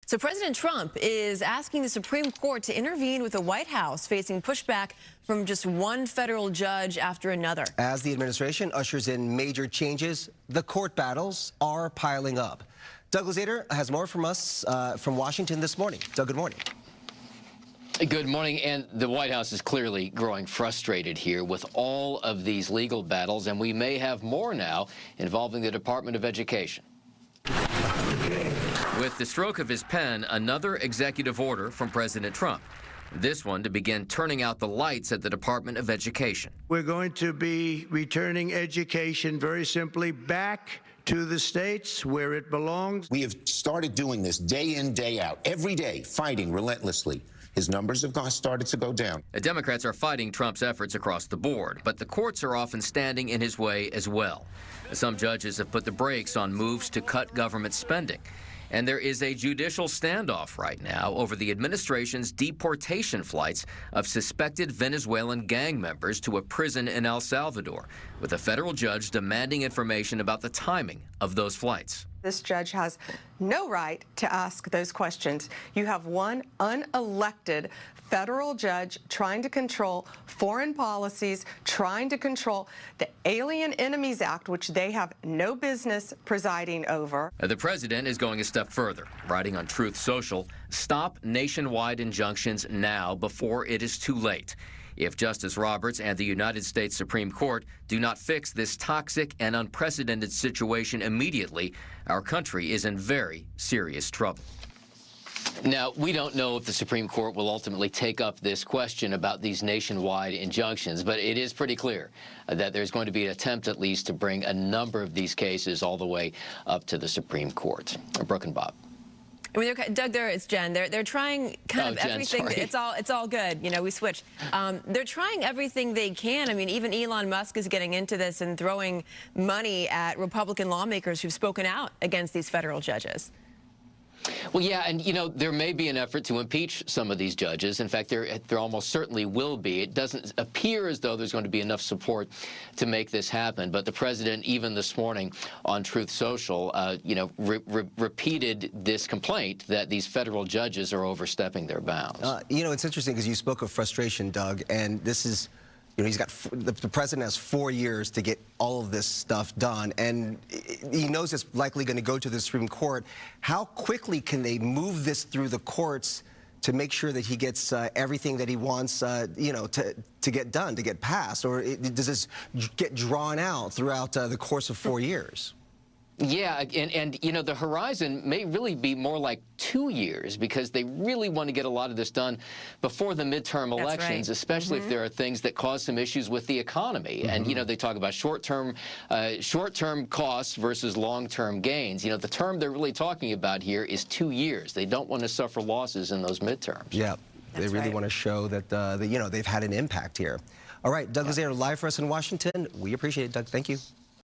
So President Trump is asking the Supreme Court to intervene with the White House facing pushback from just one federal judge after another. As the administration ushers in major changes, the court battles are piling up. Doug Lazater has more from us from Washington this morning. Doug, good morning. Good morning. And the White House is clearly growing frustrated here with all of these legal battles, and we may have more now involving the Department of Education. With the stroke of his pen, another executive order from President Trump. This one to begin turning out the lights at the Department of Education. We're going to be returning education very simply back to the states where it belongs. We have started doing this day in, day out, every day, fighting relentlessly. His numbers have started to go down. The Democrats are fighting Trump's efforts across the board, but the courts are often standing in his way as well. Some judges have put the brakes on moves to cut government spending. And there is a judicial standoff right now over the administration's deportation flights of suspected Venezuelan gang members to a prison in El Salvador, with a federal judge demanding information about the timing of those flights. This judge has no right to ask those questions. You have one unelected federal judge trying to control foreign policies, trying to control the Alien Enemies Act, which they have no business presiding over. The president is going a step further, writing on Truth Social, "Stop nationwide injunctions now before it is too late. If Justice Roberts and the United States Supreme Court do not fix this toxic and unprecedented situation immediately, our country is in very serious trouble." Now, we don't know if the Supreme Court will ultimately take up this question about these nationwide injunctions, but it is pretty clear that there's going to be an attempt at least to bring a number of these cases all the way up to the Supreme Court. Brooke and Bob. I mean, Doug, it's Jen. They're trying kind of Jen, everything. sorry. It's all good. You know, we switched. They're trying everything they can. I mean, even Elon Musk is getting into this and throwing money at Republican lawmakers who've spoken out against these federal judges. Well, yeah, and, you know, there may be an effort to impeach some of these judges. In fact, there almost certainly will be. It doesn't appear as though there's going to be enough support to make this happen. But the president, even this morning on Truth Social, you know, repeated this complaint that these federal judges are overstepping their bounds. You know, it's interesting because you spoke of frustration, Doug, and this is... You know, he's got the president has 4 years to get all of this stuff done, and he knows it's likely going to go to the Supreme Court. How quickly can they move this through the courts to make sure that he gets everything that he wants, you know, to get done, to get passed, or does this get drawn out throughout the course of 4 years? Yeah, and you know, the horizon may really be more like 2 years because they really want to get a lot of this done before the midterm elections, especially if there are things that cause some issues with the economy. And, you know, they talk about short-term costs versus long-term gains. You know, the term they're really talking about here is 2 years. They don't want to suffer losses in those midterms. Yeah, they really want to show that, you know, they've had an impact here. All right, Doug Lazater, live for us in Washington. We appreciate it, Doug. Thank you.